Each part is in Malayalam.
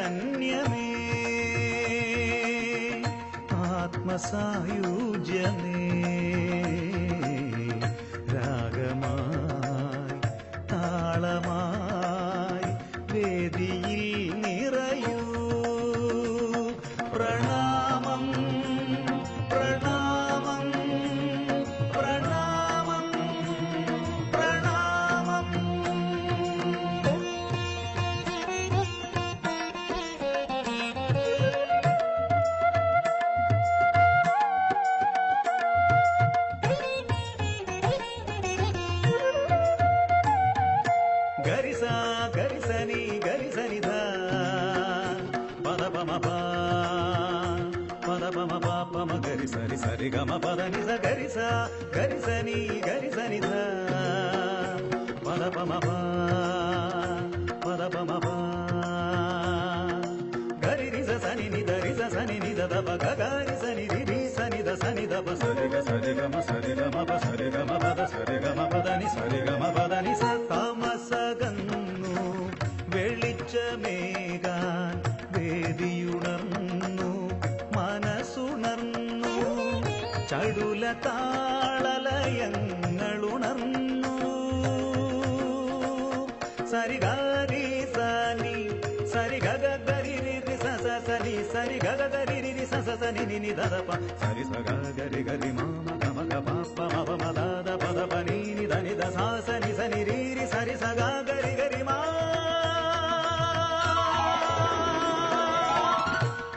ചൈതന്യമേ ആത്മസായുജ്യമേ രാഗമായി താളമായി വേദിയിൽ നിറയൂ പ്രണാമം പ്രണാമം പ്രണാമം പ്രണാമം. ഗരിസ ഗരിസനി ഗരിസനിധ പദപമ പദപമ പാപമ ഗരിസരി സരി ഗമ പദനിസ ഗരിസ ഗരിസനി ഗരിസനിധ പദപമ പദപമ ഗരിരിസ സനി നിധ റിസ സനി നിധ ദപ ഗരി സനി രി സനി ദ സനി ദപ സരി ഗ പ സരി ഗമ പദ സരി ഗമ പദനി സരി ഗമ പദനി സ താമസകന്നു വെളിച്ചമേകാൻ വേദിയുണർന്നു മനസ്സുണർന്നു ചടുല താളലയങ്ങളുണർന്നു സരിഗാരി സനി സരി ഗഗ ഗരി രി സ സ സനി സരി ഗഗ ഗരി രി സ സ സനി നി നി ദ പ സരി സ ഗ ഗരി ഗരി മാമ ഗമ ഗ പ പ మ ప మ ద ద ప ద ప ని ని ద ని ద స స ని స ని రి రి సరి స గ గరి గరి మా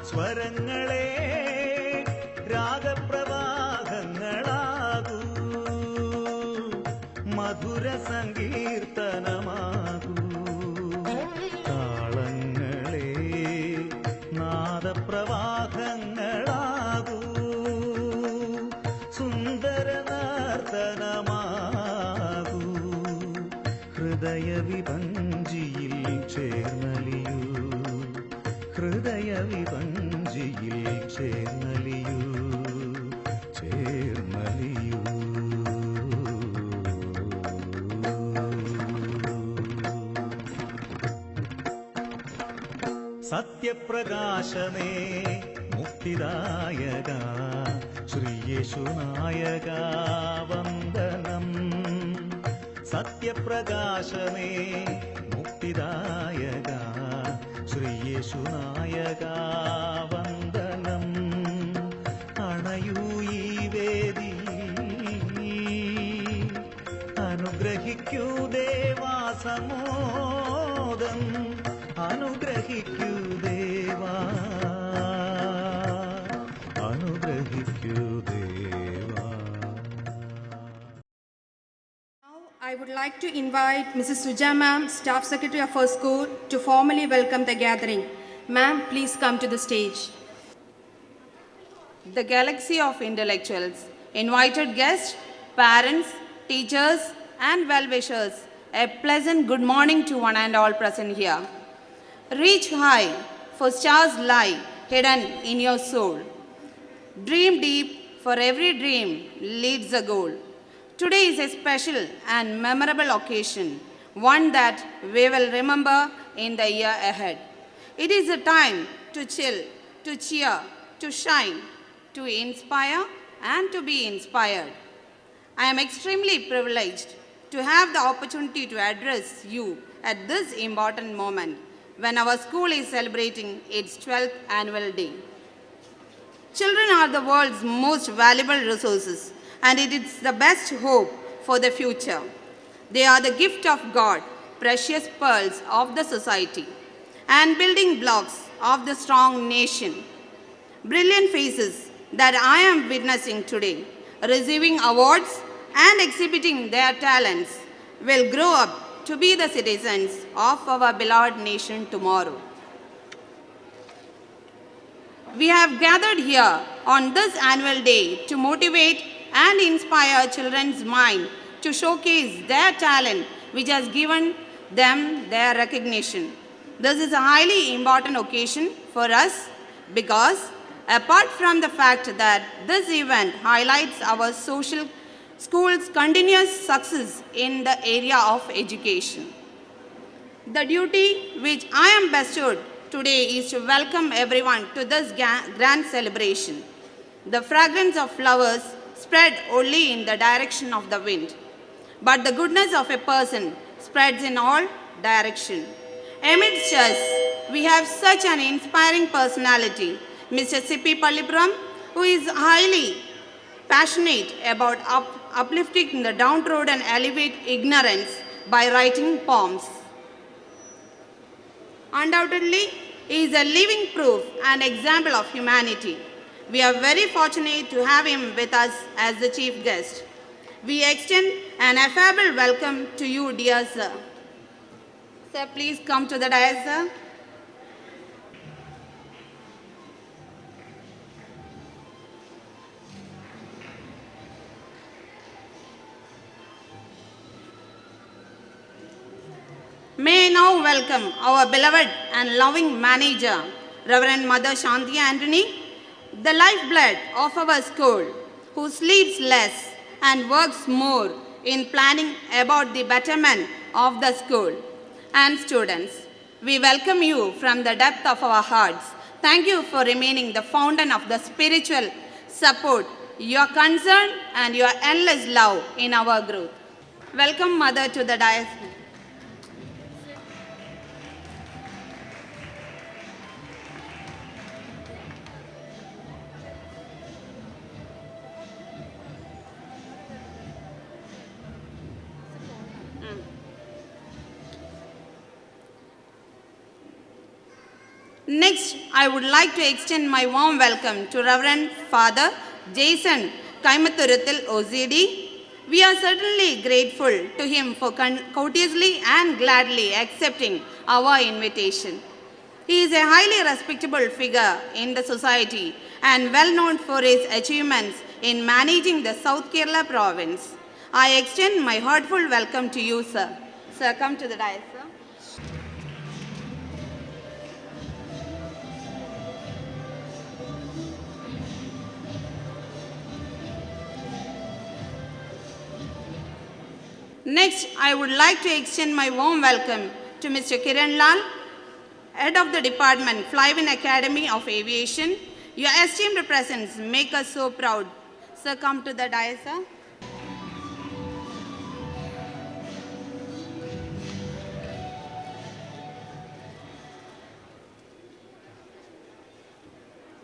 സ്വരങ്ങളെ രാഗപ്രവാഹങ്ങളാകൂ മധുര സങ്കീർത്തനമാകൂ താളങ്ങളെ നാദപ്രവാഹങ്ങളാകൂ സുന്ദര നർത്തനമാകൂ ഹൃദയ വിഭഞ്ചിയിൽ ചേർന്നലിയൂ ഹൃദയ വിഭഞ്ചിയിൽ ചേർന്നലിയൂ ചേർന്നലിയൂ. സത്യപ്രകാശമേ മുക്തിദായക ശ്രീയേശുനായക വന്ദനം. സത്യപ്രകാശമേ മുക്തിദായക ശ്രീയേശുനായക വന്ദനം. അണയൂ ഈ വേദി അനുഗ്രഹിക്കൂ ദേവാസമോദം അനുഗ്രഹിക്കൂ ദേവാ അനുഗ്രഹിക്കൂ ദേവാ. I would like to invite Mrs. Suja Ma'am, Staff Secretary of our school, to formally welcome the gathering. Ma'am, please come to the stage. The galaxy of intellectuals, invited guests, parents, teachers, and well-wishers, a pleasant good morning to one and all present here. Reach high, for stars lie hidden in your soul. Dream deep, for every dream leads a goal. Today is a special and memorable occasion, one that we will remember in the year ahead. It is a time to chill, to cheer, to shine, to inspire, and to be inspired. I am extremely privileged to have the opportunity to address you at this important moment when our school is celebrating its 12th annual day. Children are the world's most valuable resources, and it is the best hope for the future. They are the gift of God, precious pearls of the society, and building blocks of the strong nation. Brilliant faces that I am witnessing today, receiving awards and exhibiting their talents, will grow up to be the citizens of our beloved nation tomorrow. We have gathered here on this annual day to motivate and inspire children's mind to showcase their talent, which has given them their recognition. This is a highly important occasion for us because, apart from the fact that this event highlights our school's continuous success in the area of education, the duty which I am bestowed today is to welcome everyone to this grand celebration. The fragrance of flowers spread only in the direction of the wind, but the goodness of a person spreads in all directions. Amidst us, we have such an inspiring personality, Mr. Sippi Pallipuram, who is highly passionate about uplifting the downtrodden and elevate ignorance by writing poems. Undoubtedly, he is a living proof and example of humanity. We are very fortunate to have him with us as the chief guest. We extend an affable welcome to you, dear sir. Sir, please come to the dais, sir. May I now welcome our beloved and loving manager, Reverend Mother Shanti Anthony, the lifeblood of our school, who sleeps less and works more in planning about the betterment of the school and students. We welcome you from the depth of our hearts. Thank you for remaining the fountain of the spiritual support, your concern and your endless love in our growth. Welcome, Mother, to the dais. Next, I would like to extend my warm welcome to Reverend Father Jason Kaimathurathil OCD. We are certainly grateful to him for courteously and gladly accepting our invitation. He is a highly respectable figure in the society and well known for his achievements in managing the South Kerala province. I extend my heartfelt welcome to you, sir. Sir, come to the dais, sir. Next, I would like to extend my warm welcome to Mr. Kiran Lal, Head of the Department, Flywind Academy of Aviation. Your esteemed presence make us so proud. Sir, come to the dais, sir.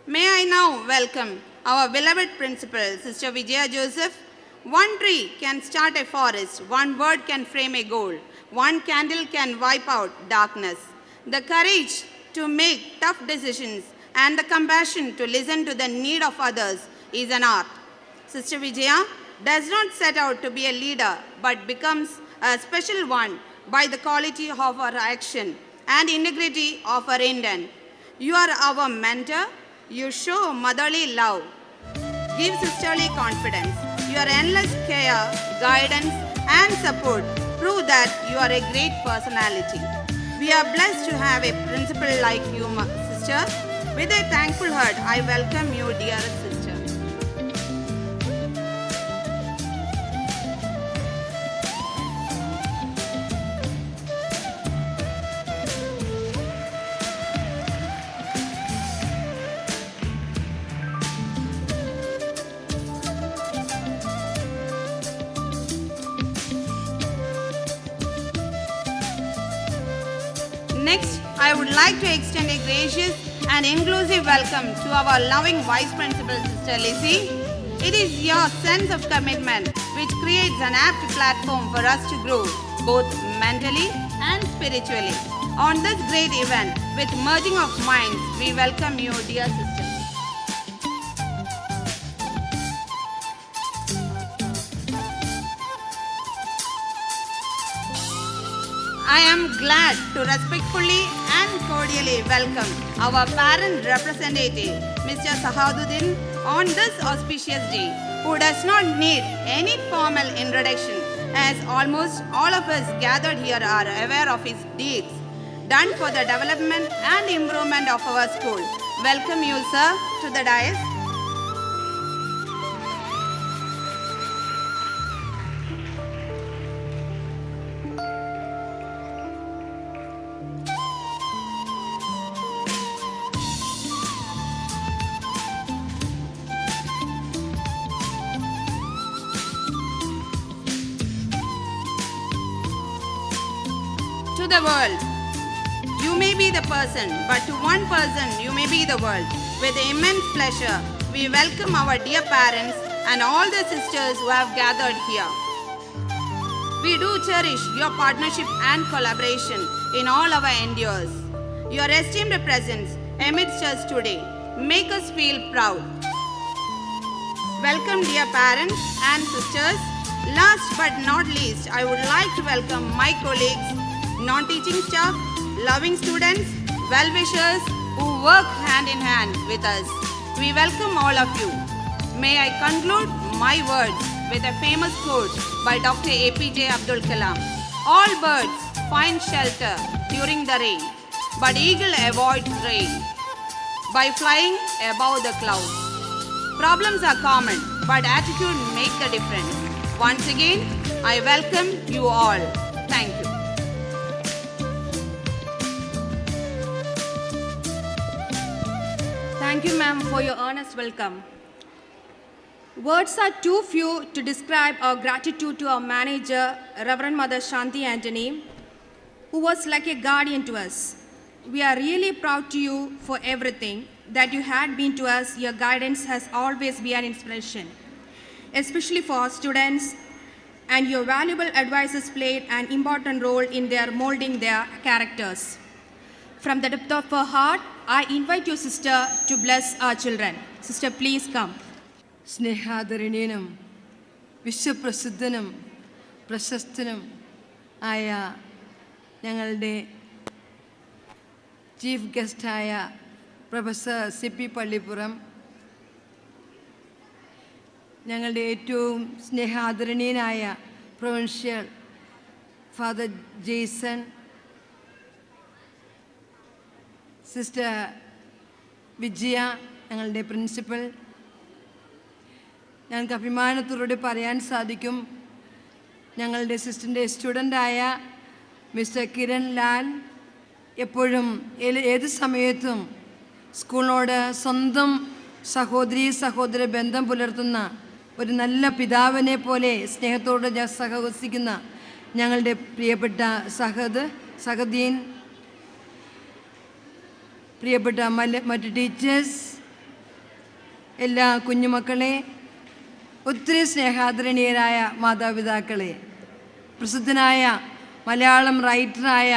May I now welcome our beloved principal, Sister Vijaya Joseph. One tree can start a forest, one word can frame a goal, one candle can wipe out darkness. The courage to make tough decisions and the compassion to listen to the need of others is an art. Sister Vijaya does not set out to be a leader but becomes a special one by the quality of her action and integrity of her intent. You are our mentor. You show motherly love, give sisterly confidence. Your endless care, guidance, and support prove that you are a great personality. We are blessed to have a principal like you, sister. With a thankful heart, I welcome you, dear sister. Next, I would like to extend a gracious and inclusive welcome to our loving Vice Principal, Sister Lizzie. It is your sense of commitment which creates an apt platform for us to grow, both mentally and spiritually. On this great event, with merging of minds, we welcome you, dear sister. I am glad to respectfully and cordially welcome our parent representative, Mr. Sahaduddin, on this auspicious day, who does not need any formal introduction, as almost all of us gathered here are aware of his deeds done for the development and improvement of our school. Welcome you, sir, to the dais. the world. You may be the person, but to one person you may be the world. With immense pleasure, we welcome our dear parents and all the sisters who have gathered here. We do cherish your partnership and collaboration in all our endeavors. Your esteemed presence amidst us today make us feel proud. Welcome dear parents and sisters. Last but not least, I would like to welcome my colleagues, non-teaching staff, loving students, well-wishers who work hand in hand with us. We welcome all of you. May I conclude my words with a famous quote by Dr. APJ Abdul Kalam. All birds find shelter during the rain, but eagle avoids rain by flying above the clouds. Problems are common, but attitude makes the difference. Once again, I welcome you all. Thank you. Thank you, ma'am, for your earnest welcome. Words are too few to describe our gratitude to our manager, Reverend Mother Shanti Antony, who was like a guardian to us. We are really proud to you for everything that you had been to us. Your guidance has always been an inspiration, especially for our students, and your valuable advices played an important role in their molding their characters. From the depth of her heart, I invite your sister to bless our children. Sister, please come. സ്നേഹാദരണീയനും വിശ്വപ്രസിദ്ധനും പ്രശസ്തനും ആയ ഞങ്ങളുടെ ചീഫ് ഗസ്റ്റായ പ്രൊഫസർ CP പള്ളിപ്പുറം, ഞങ്ങളുടെ ഏറ്റവും സ്നേഹാദരണീയനായ പ്രൊവിൻഷ്യൽ ഫാദർ ജെയ്സൺ, സിസ്റ്റർ വിജയ, ഞങ്ങളുടെ പ്രിൻസിപ്പൽ, ഞങ്ങൾക്ക് അഭിമാനത്തോടെ പറയാൻ സാധിക്കും ഞങ്ങളുടെ സിസ്റ്ററിൻ്റെ സ്റ്റുഡൻ്റായ മിസ്റ്റർ കിരൺ ലാൽ എപ്പോഴും ഏത് സമയത്തും സ്കൂളിനോട് സ്വന്തം സഹോദര ബന്ധം പുലർത്തുന്ന ഒരു നല്ല പിതാവിനെ പോലെ സ്നേഹത്തോടെ സഹവസിക്കുന്ന ഞങ്ങളുടെ പ്രിയപ്പെട്ട സഹദീൻ, പ്രിയപ്പെട്ട മറ്റ് ടീച്ചേഴ്സ്, എല്ലാ കുഞ്ഞുമക്കളെ, ഒത്തിരി സ്നേഹാദരണീയരായ മാതാപിതാക്കളെ, പ്രസിദ്ധനായ മലയാളം റൈറ്ററായ,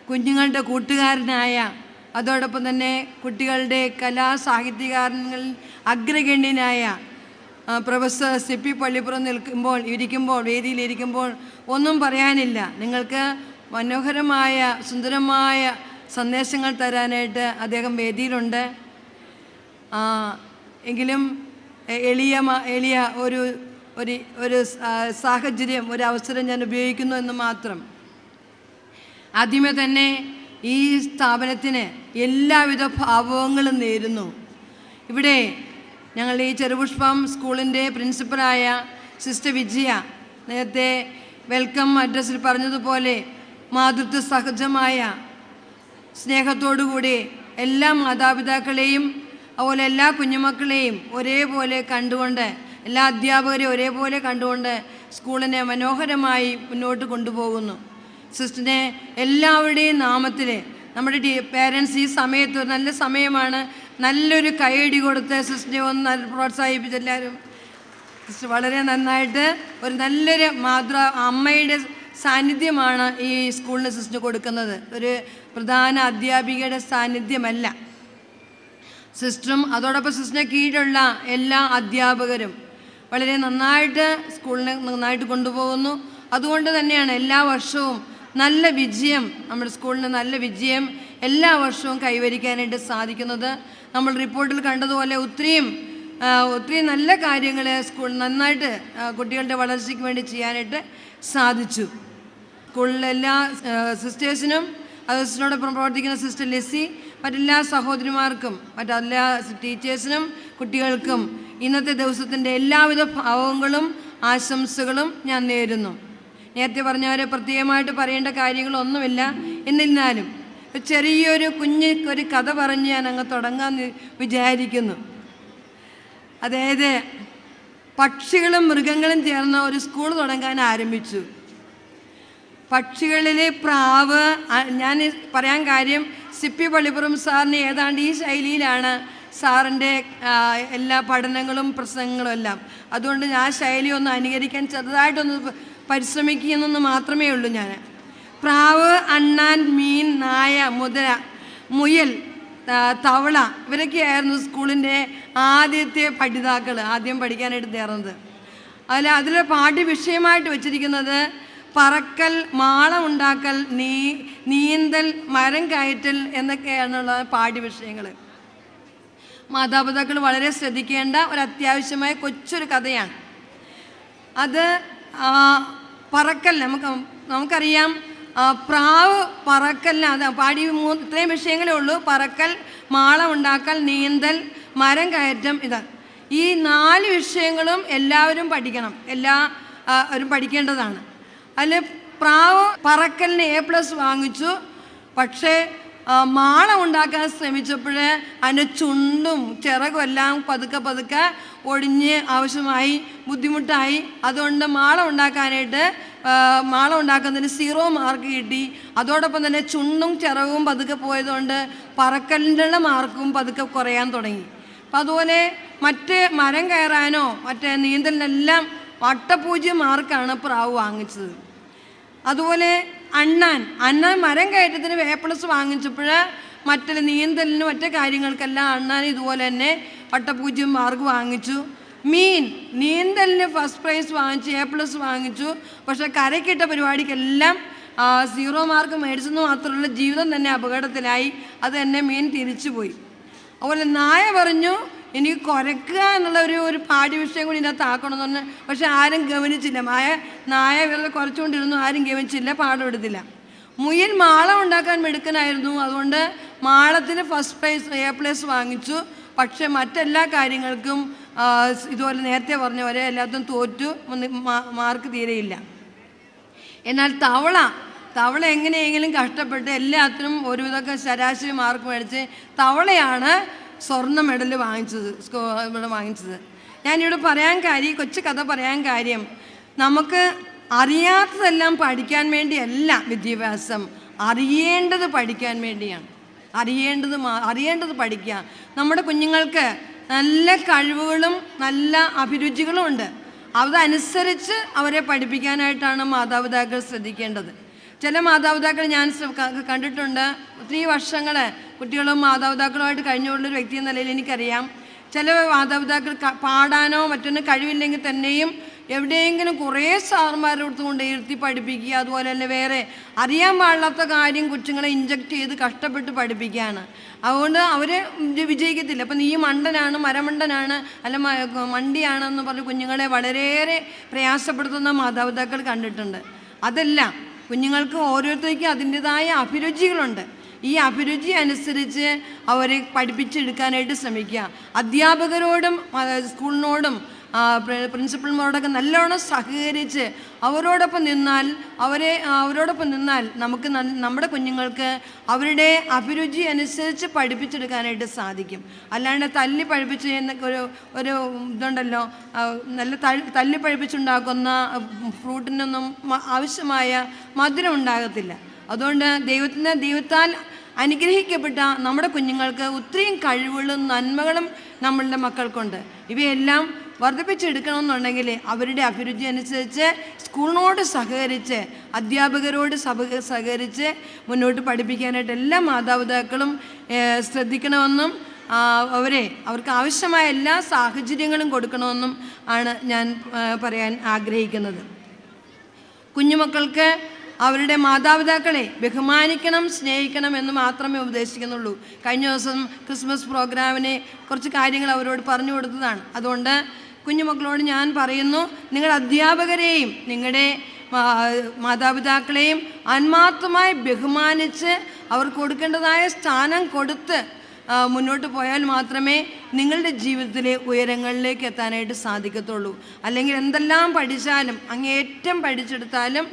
കുഞ്ഞുങ്ങളുടെ കൂട്ടുകാരനായ, അതോടൊപ്പം തന്നെ കുട്ടികളുടെ കലാസാഹിത്യകാരങ്ങളിൽ അഗ്രഗണ്യനായ പ്രൊഫസർ CP പള്ളിപ്പുറം വേദിയിലിരിക്കുമ്പോൾ ഒന്നും പറയാനില്ല. നിങ്ങൾക്ക് മനോഹരമായ സുന്ദരമായ സന്ദേശങ്ങൾ തരാനായിട്ട് അദ്ദേഹം വേദിയിലുണ്ട്. എങ്കിലും എളിയ ഒരു സാഹചര്യം, ഒരു അവസരം ഞാൻ ഉപയോഗിക്കുന്നു എന്ന് മാത്രം. ആദ്യമേ തന്നെ ഈ സ്ഥാപനത്തിന് എല്ലാവിധ ഭാവങ്ങളും നേരുന്നു. ഇവിടെ ഞങ്ങളുടെ ഈ ചെറുപുഷ്പം സ്കൂളിൻ്റെ പ്രിൻസിപ്പലായ സിസ്റ്റർ വിജയ നേരത്തെ വെൽക്കം അഡ്രസ്സിൽ പറഞ്ഞതുപോലെ മാതൃത്വ സഹജമായ സ്നേഹത്തോടുകൂടി എല്ലാ മാതാപിതാക്കളെയും അതുപോലെ എല്ലാ കുഞ്ഞുമക്കളെയും ഒരേപോലെ കണ്ടുകൊണ്ട്, എല്ലാ അധ്യാപകരെയും ഒരേപോലെ കണ്ടുകൊണ്ട് സ്കൂളിനെ മനോഹരമായി മുന്നോട്ട് കൊണ്ടുപോകുന്നു. സിസ്റ്ററിനെ എല്ലാവരുടെയും നാമത്തിൽ നമ്മുടെ പേരൻസ് ഈ സമയത്ത് ഒരു നല്ല സമയമാണ്, നല്ലൊരു കൈയടി കൊടുത്ത് സിസ്റ്ററിനെ ഒന്ന് പ്രോത്സാഹിപ്പിച്ച് എല്ലാവരും. സിസ്റ്റർ വളരെ നന്നായിട്ട് ഒരു നല്ലൊരു അമ്മയുടെ സാന്നിധ്യമാണ് ഈ സ്കൂളിന് സിസ്റ്റർ കൊടുക്കുന്നത്. ഒരു പ്രധാന അധ്യാപികയുടെ സാന്നിധ്യമല്ല. സിസ്റ്ററും അതോടൊപ്പം സിസ്റ്ററിന് കീഴിലുള്ള എല്ലാ അധ്യാപകരും വളരെ നന്നായിട്ട് സ്കൂളിനെ നന്നായിട്ട് കൊണ്ടുപോകുന്നു. അതുകൊണ്ട് തന്നെയാണ് എല്ലാ വർഷവും നല്ല വിജയം, നമ്മുടെ സ്കൂളിന് നല്ല വിജയം എല്ലാ വർഷവും കൈവരിക്കാനായിട്ട് സാധിക്കുന്നത്. നമ്മൾ റിപ്പോർട്ടിൽ കണ്ടതുപോലെ ഒത്തിരി നല്ല കാര്യങ്ങൾ സ്കൂൾ നന്നായിട്ട് കുട്ടികളുടെ വളർച്ചയ്ക്ക് വേണ്ടി ചെയ്യാനായിട്ട് സാധിച്ചു. സ്കൂളിലെ എല്ലാ സിസ്റ്റേഴ്സിനും, അത് സിസ്റ്ററിനോടൊപ്പം പ്രവർത്തിക്കുന്ന സിസ്റ്റർ ലെസ്സി, മറ്റെല്ലാ സഹോദരിമാർക്കും, മറ്റെല്ലാ ടീച്ചേഴ്സിനും കുട്ടികൾക്കും ഇന്നത്തെ ദിവസത്തിൻ്റെ എല്ലാവിധ ഭാവങ്ങളും ആശംസകളും ഞാൻ നേരുന്നു. നേരത്തെ പറഞ്ഞവരെ പ്രത്യേകമായിട്ട് പറയേണ്ട കാര്യങ്ങളൊന്നുമില്ല. എന്നിരുന്നാലും ചെറിയൊരു ഒരു കഥ പറഞ്ഞ് ഞാൻ അങ്ങ് തുടങ്ങാമെന്ന് വിചാരിക്കുന്നു. അതായത് പക്ഷികളും മൃഗങ്ങളും ചേർന്ന ഒരു സ്കൂൾ തുടങ്ങാൻ ആരംഭിച്ചു. പക്ഷികളിലെ പ്രാവ്. ഞാൻ പറയാൻ കാര്യം സിപ്പി പള്ളിപ്പുറം സാറിന് ഏതാണ്ട് ഈ ശൈലിയിലാണ് സാറിൻ്റെ എല്ലാ പഠനങ്ങളും പ്രസംഗങ്ങളും എല്ലാം. അതുകൊണ്ട് ആ ശൈലി ഒന്ന് അനുകരിക്കാൻ ചെറുതായിട്ടൊന്ന് പരിശ്രമിക്കുന്നതെന്ന് മാത്രമേ ഉള്ളൂ ഞാൻ. പ്രാവ്, അണ്ണാൻ, മീൻ, നായ, മുതല, മുയൽ, തവള ഇവരൊക്കെയായിരുന്നു സ്കൂളിൻ്റെ ആദ്യത്തെ പഠിതാക്കൾ, ആദ്യം പഠിക്കാനായിട്ട് നേർന്നത്. അതിലെ പാഠ്യവിഷയമായിട്ട് വെച്ചിരിക്കുന്നത് പറക്കൽ, മാളം ഉണ്ടാക്കൽ, നീന്തൽ, മരം കയറ്റൽ എന്നൊക്കെയാണുള്ള പാഠ്യവിഷയങ്ങൾ. മാതാപിതാക്കൾ വളരെ ശ്രദ്ധിക്കേണ്ട ഒരു അത്യാവശ്യമായ കൊച്ചൊരു കഥയാണ് അത്. പറക്കൽ നമുക്കറിയാം. പ്രാവ് പറക്കലിന് അത് ഇത്രയും വിഷയങ്ങളേ ഉള്ളൂ. പറക്കൽ, മാളം ഉണ്ടാക്കൽ, നീന്തൽ, മരം കയറ്റം. ഈ 4 വിഷയങ്ങളും എല്ലാവരും പഠിക്കണം, എല്ലാവരും പഠിക്കേണ്ടതാണ്. അതിൽ പ്രാവ് പറക്കലിന് A+ വാങ്ങിച്ചു. പക്ഷേ മാളം ഉണ്ടാക്കാൻ ശ്രമിച്ചപ്പോൾ അതിൻ്റെ ചുണ്ടും ചിറകും എല്ലാം പതുക്കെ ഒടിഞ്ഞ് ആവശ്യമായി ബുദ്ധിമുട്ടായി. അതുകൊണ്ട് മാളം ഉണ്ടാക്കുന്നതിന് 0 മാർക്ക് കിട്ടി. അതോടൊപ്പം തന്നെ ചുണ്ടും ചിറകും പതുക്കെ പോയതുകൊണ്ട് പറക്കലിൻ്റെ മാർക്കും പതുക്കെ കുറയാൻ തുടങ്ങി. അപ്പം അതുപോലെ മറ്റ് മരം കയറാനോ മറ്റേ നീന്തലിനെല്ലാം 0 മാർക്കാണ് പ്രാവ് വാങ്ങിച്ചത്. അതുപോലെ അണ്ണാൻ മരം കയറ്റത്തിന് A+ വാങ്ങിച്ചപ്പോൾ മറ്റുള്ള നീന്തലിനും മറ്റു കാര്യങ്ങൾക്കെല്ലാം അണ്ണാൻ ഇതുപോലെ തന്നെ 0 മാർക്ക് വാങ്ങിച്ചു. മീൻ നീന്തലിന് ഫസ്റ്റ് പ്രൈസ് വാങ്ങിച്ചു, A+ വാങ്ങിച്ചു. പക്ഷേ കരക്കിട്ട പരിപാടിക്കെല്ലാം 0 മാർക്ക് മേടിച്ചെന്ന് മാത്രമല്ല ജീവിതം തന്നെ അപകടത്തിലായി. അത് തന്നെ മീൻ തിരിച്ചുപോയി. അതുപോലെ നായ പറഞ്ഞു എനിക്ക് കുരക്കുക എന്നുള്ള ഒരു പാഠ്യവിഷയം കൂടി ഇതിനകത്ത് ആക്കണമെന്ന് പറഞ്ഞു. പക്ഷെ ആരും ഗവനിച്ചില്ല. നായ വെറുതെ കുറച്ചുകൊണ്ടിരുന്നു, ആരും ഗവനിച്ചില്ല, പാഠം എടുത്തില്ല. മുയൽ മാളം ഉണ്ടാക്കാൻ മിടുക്കനായിരുന്നു. അതുകൊണ്ട് മാളത്തിന് ഫസ്റ്റ് പ്രൈസ് A+ വാങ്ങിച്ചു. പക്ഷെ മറ്റെല്ലാ കാര്യങ്ങൾക്കും ഇതുപോലെ നേരത്തെ പറഞ്ഞ പോലെ എല്ലാത്തും തോറ്റു, മാർക്ക് തീരെയില്ല. എന്നാൽ തവള എങ്ങനെയെങ്കിലും കഷ്ടപ്പെട്ട് എല്ലാത്തിനും ഒരുവിധമൊക്കെ ശരാശരി മാർക്ക് മേടിച്ച് തവളയാണ് സ്വർണ്ണ മെഡൽ വാങ്ങിച്ചത്. ഞാനിവിടെ കൊച്ചു കഥ പറയാൻ കാര്യം, നമുക്ക് അറിയാത്തതെല്ലാം പഠിക്കാൻ വേണ്ടിയല്ല വിദ്യാഭ്യാസം, അറിയേണ്ടത് പഠിക്കാൻ വേണ്ടിയാണ്. അറിയേണ്ടത് പഠിക്കുക. നമ്മുടെ കുഞ്ഞുങ്ങൾക്ക് നല്ല കഴിവുകളും നല്ല അഭിരുചികളും ഉണ്ട്. അതനുസരിച്ച് അവരെ പഠിപ്പിക്കാനായിട്ടാണ് മാതാപിതാക്കൾ ശ്രദ്ധിക്കേണ്ടത്. ചില മാതാപിതാക്കൾ ഞാൻ കണ്ടിട്ടുണ്ട്. ഒത്തിരി വർഷങ്ങൾ കുട്ടികളും മാതാപിതാക്കളുമായിട്ട് കഴിഞ്ഞുള്ളൊരു വ്യക്തി എന്ന നിലയിൽ എനിക്കറിയാം. ചില മാതാപിതാക്കൾ പാടാനോ മറ്റൊന്നും കഴിവില്ലെങ്കിൽ തന്നെയും എവിടെയെങ്കിലും കുറേ സാറുമാരുടെ അടുത്ത് കൊണ്ട് ഇരുത്തി പഠിപ്പിക്കുക. അതുപോലെ തന്നെ വേറെ അറിയാൻ പാടില്ലാത്ത കാര്യം കൊച്ചുങ്ങളെ ഇഞ്ചക്ട് ചെയ്ത് കഷ്ടപ്പെട്ട് പഠിപ്പിക്കുകയാണ്. അതുകൊണ്ട് അവർ വിജയിക്കത്തില്ല. അപ്പം നീ മണ്ടനാണ്, മരമണ്ടനാണ്, അല്ല മണ്ടിയാണെന്ന് പറഞ്ഞ് കുഞ്ഞുങ്ങളെ വളരെയേറെ പ്രയാസപ്പെടുത്തുന്ന മാതാപിതാക്കൾ കണ്ടിട്ടുണ്ട്. അതല്ല, കുഞ്ഞുങ്ങൾക്ക് ഓരോരുത്തർക്കും അതിൻ്റെതായ അഭിരുചികളുണ്ട്. ഈ അഭിരുചി അനുസരിച്ച് അവരെ പഠിപ്പിച്ചെടുക്കാനായിട്ട് ശ്രമിക്കുക. അധ്യാപകരോടും സ്കൂളിനോടും പ്രിൻസിപ്പൽമാരോടൊക്കെ നല്ലോണം സഹകരിച്ച് അവരോടൊപ്പം നിന്നാൽ നമുക്ക് നമ്മുടെ കുഞ്ഞുങ്ങൾക്ക് അവരുടെ അഭിരുചി അനുസരിച്ച് പഠിപ്പിച്ചെടുക്കാനായിട്ട് സാധിക്കും. അല്ലാണ്ട് തല്ലി പഠിപ്പിച്ച് ഒരു ഇതുണ്ടല്ലോ, നല്ല തല്ലി പഠിപ്പിച്ചുണ്ടാക്കുന്ന ഫ്രൂട്ടിനൊന്നും ആവശ്യമായ മധുരം ഉണ്ടാകത്തില്ല. അതുകൊണ്ട് ദൈവത്താൽ അനുഗ്രഹിക്കപ്പെട്ട നമ്മുടെ കുഞ്ഞുങ്ങൾക്ക് ഒത്തിരിയും കഴിവുകളും നന്മകളും നമ്മളുടെ മക്കൾക്കുണ്ട്. ഇവയെല്ലാം വർദ്ധിപ്പിച്ചെടുക്കണമെന്നുണ്ടെങ്കിൽ അവരുടെ അഭിരുചി അനുസരിച്ച് സ്കൂളിനോട് സഹകരിച്ച് അധ്യാപകരോട് സഹകരിച്ച് മുന്നോട്ട് പഠിപ്പിക്കാനായിട്ട് എല്ലാ മാതാപിതാക്കളും ശ്രദ്ധിക്കണമെന്നും അവർക്ക് ആവശ്യമായ എല്ലാ സാഹചര്യങ്ങളും കൊടുക്കണമെന്നും ആണ് ഞാൻ പറയാൻ ആഗ്രഹിക്കുന്നത്. കുഞ്ഞുമക്കൾക്ക് അവരുടെ മാതാപിതാക്കളെ ബഹുമാനിക്കണം, സ്നേഹിക്കണം എന്ന് മാത്രമേ ഉപദേശിക്കുന്നുള്ളൂ. കഴിഞ്ഞ ദിവസം ക്രിസ്മസ് പ്രോഗ്രാമിന് കുറച്ച് കാര്യങ്ങൾ അവരോട് പറഞ്ഞു കൊടുത്തതാണ്. അതുകൊണ്ട് കുഞ്ഞുമക്കളോട് ഞാൻ പറയുന്നു, നിങ്ങളുടെ അധ്യാപകരെയും നിങ്ങളുടെ മാതാപിതാക്കളെയും ആത്മാർത്ഥമായി ബഹുമാനിച്ച് അവർക്ക് കൊടുക്കേണ്ടതായ സ്ഥാനം കൊടുത്ത് മുന്നോട്ട് പോയാൽ മാത്രമേ നിങ്ങളുടെ ജീവിതത്തിലെ ഉയരങ്ങളിലേക്ക് എത്താനായിട്ട് സാധിക്കത്തുള്ളൂ. അല്ലെങ്കിൽ എന്തെല്ലാം പഠിച്ചാലും അങ്ങേയറ്റം പഠിച്ചെടുത്താലും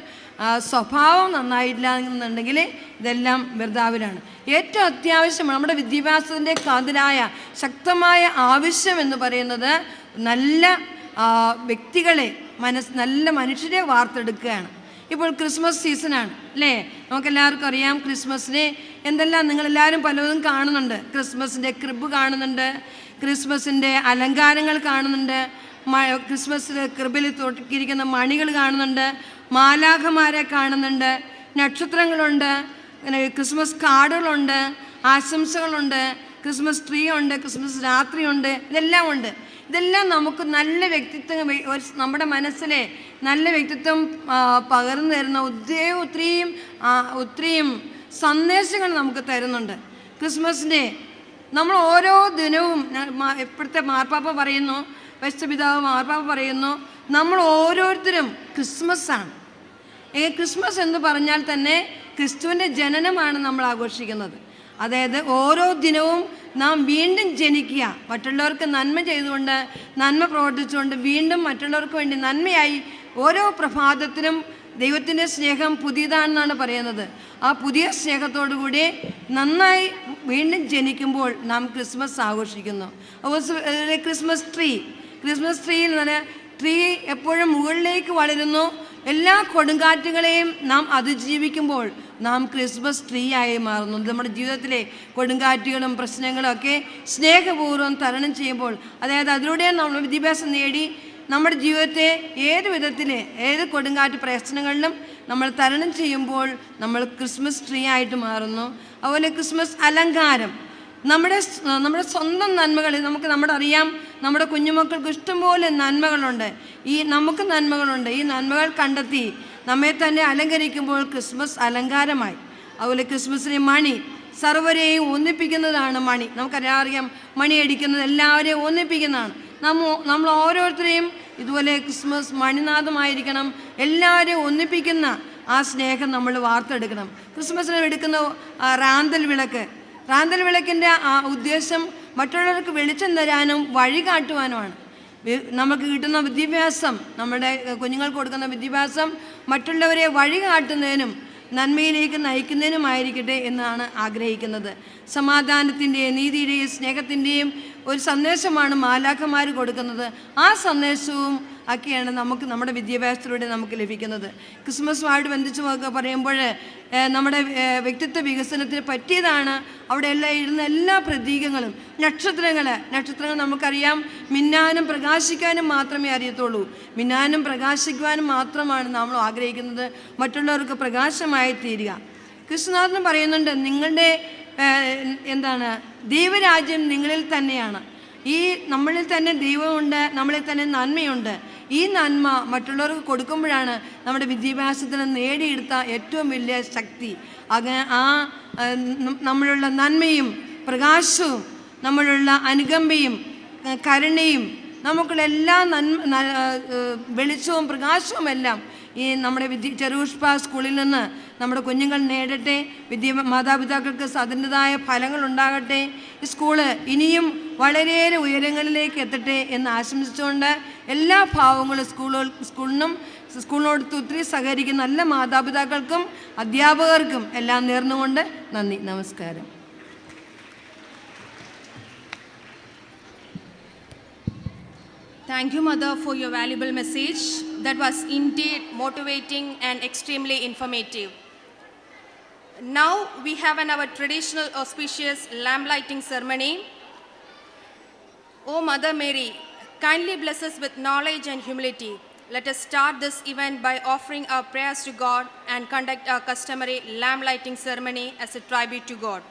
സ്വഭാവം നന്നായില്ല എന്നുണ്ടെങ്കിൽ ഇതെല്ലാം വ്യർത്ഥാവിലാണ്. ഏറ്റവും അത്യാവശ്യം നമ്മുടെ വിദ്യാഭ്യാസത്തിൻ്റെ കാതലായ ശക്തമായ ആവശ്യം എന്ന് പറയുന്നത് നല്ല വ്യക്തികളെ നല്ല മനുഷ്യരെ വാർത്തെടുക്കുകയാണ്. ഇപ്പോൾ ക്രിസ്മസ് സീസണാണ് അല്ലേ? നമുക്കെല്ലാവർക്കും അറിയാം ക്രിസ്മസിനെ എന്തെല്ലാം നിങ്ങളെല്ലാവരും പലതും കാണുന്നുണ്ട്. ക്രിസ്മസിൻ്റെ ക്രിബ് കാണുന്നുണ്ട്, ക്രിസ്മസിൻ്റെ അലങ്കാരങ്ങൾ കാണുന്നുണ്ട്, ക്രിസ്മസ് ക്രിബിൽ തൊട്ടിരിക്കുന്ന മണികൾ കാണുന്നുണ്ട്, മാലാഖമാരെ കാണുന്നുണ്ട്, നക്ഷത്രങ്ങളുണ്ട്, ക്രിസ്മസ് കാർഡുകളുണ്ട്, ആശംസകളുണ്ട്, ക്രിസ്മസ് ട്രീ ഉണ്ട്, ക്രിസ്മസ് രാത്രിയുണ്ട്, ഇതെല്ലാം ഉണ്ട്. ഇതെല്ലാം നമുക്ക് നല്ല വ്യക്തിത്വം, നമ്മുടെ മനസ്സിലെ നല്ല വ്യക്തിത്വം പകർന്നു തരുന്ന ഒത്തിരിയും സന്ദേശങ്ങൾ നമുക്ക് തരുന്നുണ്ട്. ക്രിസ്മസിൻ്റെ നമ്മൾ ഓരോ ദിനവും ഇപ്പോഴത്തെ മാർപ്പാപ്പ പറയുന്നു, പരിശുദ്ധപിതാവ് മാർപ്പാപ്പ പറയുന്നു, നമ്മൾ ഓരോരുത്തരും ക്രിസ്മസാണ്. ക്രിസ്മസ് എന്ന് പറഞ്ഞാൽ തന്നെ ക്രിസ്തുവിൻ്റെ ജനനമാണ് നമ്മൾ ആഘോഷിക്കുന്നത്. അതായത് ഓരോ ദിനവും നാം വീണ്ടും ജനിക്കുക, മറ്റുള്ളവർക്ക് നന്മ ചെയ്തുകൊണ്ട്, നന്മ പ്രവർത്തിച്ചുകൊണ്ട് വീണ്ടും മറ്റുള്ളവർക്ക് വേണ്ടി നന്മയായി ഓരോ പ്രഭാതത്തിലും ദൈവത്തിൻ്റെ സ്നേഹം പുതിയതാണെന്നാണ് പറയുന്നത്. ആ പുതിയ സ്നേഹത്തോടു കൂടി നന്നായി വീണ്ടും ജനിക്കുമ്പോൾ നാം ക്രിസ്മസ് ആഘോഷിക്കുന്നു. ക്രിസ്മസ് ട്രീയിൽ നിന്ന് ട്രീ എപ്പോഴും മുകളിലേക്ക് വളരുന്നു. എല്ലാ കൊടുങ്കാറ്റുകളെയും നാം അതിജീവിക്കുമ്പോൾ നാം ക്രിസ്മസ് ട്രീ ആയി മാറുന്നു. നമ്മുടെ ജീവിതത്തിലെ കൊടുങ്കാറ്റുകളും പ്രശ്നങ്ങളും ഒക്കെ സ്നേഹപൂർവ്വം തരണം ചെയ്യുമ്പോൾ, അതായത് അതിലൂടെ നമ്മൾ വിദ്യാഭ്യാസം നേടി നമ്മുടെ ജീവിതത്തെ ഏത് വിധത്തിൽ ഏത് കൊടുങ്കാറ്റ് പ്രശ്നങ്ങളിലും നമ്മൾ തരണം ചെയ്യുമ്പോൾ നമ്മൾ ക്രിസ്മസ് ട്രീ ആയിട്ട് മാറുന്നു. അതുപോലെ ക്രിസ്മസ് അലങ്കാരം നമ്മുടെ സ്വന്തം നന്മകൾ അറിയാം. നമ്മുടെ കുഞ്ഞുമക്കൾക്ക് ഇഷ്ടംപോലെ നന്മകളുണ്ട്, നമുക്ക് നന്മകളുണ്ട്. ഈ നന്മകൾ കണ്ടെത്തി നമ്മെ തന്നെ അലങ്കരിക്കുമ്പോൾ ക്രിസ്മസ് അലങ്കാരമായി. അതുപോലെ ക്രിസ്മസിനെ മണി സർവരെയും ഒന്നിപ്പിക്കുന്നതാണ്. മണി നമുക്കറിയാം, മണി അടിക്കുന്നത് എല്ലാവരെയും ഒന്നിപ്പിക്കുന്നതാണ്. നമ്മൾ ഓരോരുത്തരെയും ഇതുപോലെ ക്രിസ്മസ് മണിനാഥമായിരിക്കണം, എല്ലാവരെയും ഒന്നിപ്പിക്കുന്ന ആ സ്നേഹം നമ്മൾ വാർത്തെടുക്കണം. ക്രിസ്മസിന് എടുക്കുന്ന റാന്തൽ വിളക്കിൻ്റെ ആ ഉദ്ദേശം മറ്റുള്ളവർക്ക് വെളിച്ചം തരാനും വഴി കാട്ടുവാനുമാണ്. നമുക്ക് കിട്ടുന്ന വിദ്യാഭ്യാസം, നമ്മുടെ കുഞ്ഞുങ്ങൾക്ക് കൊടുക്കുന്ന വിദ്യാഭ്യാസം മറ്റുള്ളവരെ വഴി കാട്ടുന്നതിനും നന്മയിലേക്ക് നയിക്കുന്നതിനുമായിരിക്കട്ടെ എന്നാണ് ആഗ്രഹിക്കുന്നത്. സമാധാനത്തിൻ്റെയും നീതിയുടെയും സ്നേഹത്തിൻ്റെയും ഒരു സന്ദേശമാണ് മാലാഖമാർ കൊടുക്കുന്നത്. ആ സന്ദേശവും ഒക്കെയാണ് നമുക്ക് നമ്മുടെ വിദ്യാഭ്യാസത്തിലൂടെ നമുക്ക് ലഭിക്കുന്നത്. ക്രിസ്മസുമായിട്ട് ബന്ധിച്ച് പറയുമ്പോൾ നമ്മുടെ വ്യക്തിത്വ വികസനത്തിന് പറ്റിയതാണ് അവിടെ ഇരുന്ന എല്ലാ പ്രതീകങ്ങളും. നക്ഷത്രങ്ങൾ നമുക്കറിയാം, മിന്നാനും പ്രകാശിക്കാനും മാത്രമേ അറിയത്തുള്ളൂ. മിന്നാനും പ്രകാശിക്കുവാനും മാത്രമാണ് നമ്മൾ ആഗ്രഹിക്കുന്നത്, മറ്റുള്ളവർക്ക് പ്രകാശമായി തീരുക. കൃഷ്ണനാഥൻ പറയുന്നുണ്ട്, നിങ്ങളുടെ ദൈവരാജ്യം നിങ്ങളിൽ തന്നെയാണ്. നമ്മളിൽ തന്നെ ദൈവമുണ്ട്, നമ്മളിൽ തന്നെ നന്മയുണ്ട്. ഈ നന്മ മറ്റുള്ളവർക്ക് കൊടുക്കുമ്പോഴാണ് നമ്മുടെ വിദ്യാഭ്യാസത്തിന് നേടിയെടുത്ത ഏറ്റവും വലിയ ശക്തി. നമ്മളുള്ള നന്മയും പ്രകാശവും, നമ്മളുള്ള അനുകമ്പയും കരുണയും, നമുക്കുള്ള എല്ലാ വെളിച്ചവും പ്രകാശവും എല്ലാം നമ്മുടെ ചെറുപുഷ്പ സ്കൂളിൽ നിന്ന് നമ്മുടെ കുഞ്ഞുങ്ങൾ നേടട്ടെ. മാതാപിതാക്കൾക്ക് അതിൻ്റെതായ ഫലങ്ങൾ ഉണ്ടാകട്ടെ. ഈ സ്കൂള് ഇനിയും വളരെയേറെ ഉയരങ്ങളിലേക്ക് എത്തട്ടെ എന്ന് ആശംസിച്ചുകൊണ്ട് എല്ലാ ഭാവങ്ങളും സ്കൂളിനോട് ഒത്തിരി സഹകരിക്കുന്ന നല്ല മാതാപിതാക്കൾക്കും അധ്യാപകർക്കും എല്ലാം നേർന്നുകൊണ്ട് നന്ദി, നമസ്കാരം. Thank you, Mother, for your valuable message. That was indeed motivating and extremely informative. Now we have our traditional auspicious lamp lighting ceremony. O Mother Mary, kindly bless us with knowledge and humility. Let us start this event by offering our prayers to God and conduct our customary lamp lighting ceremony as a tribute to God.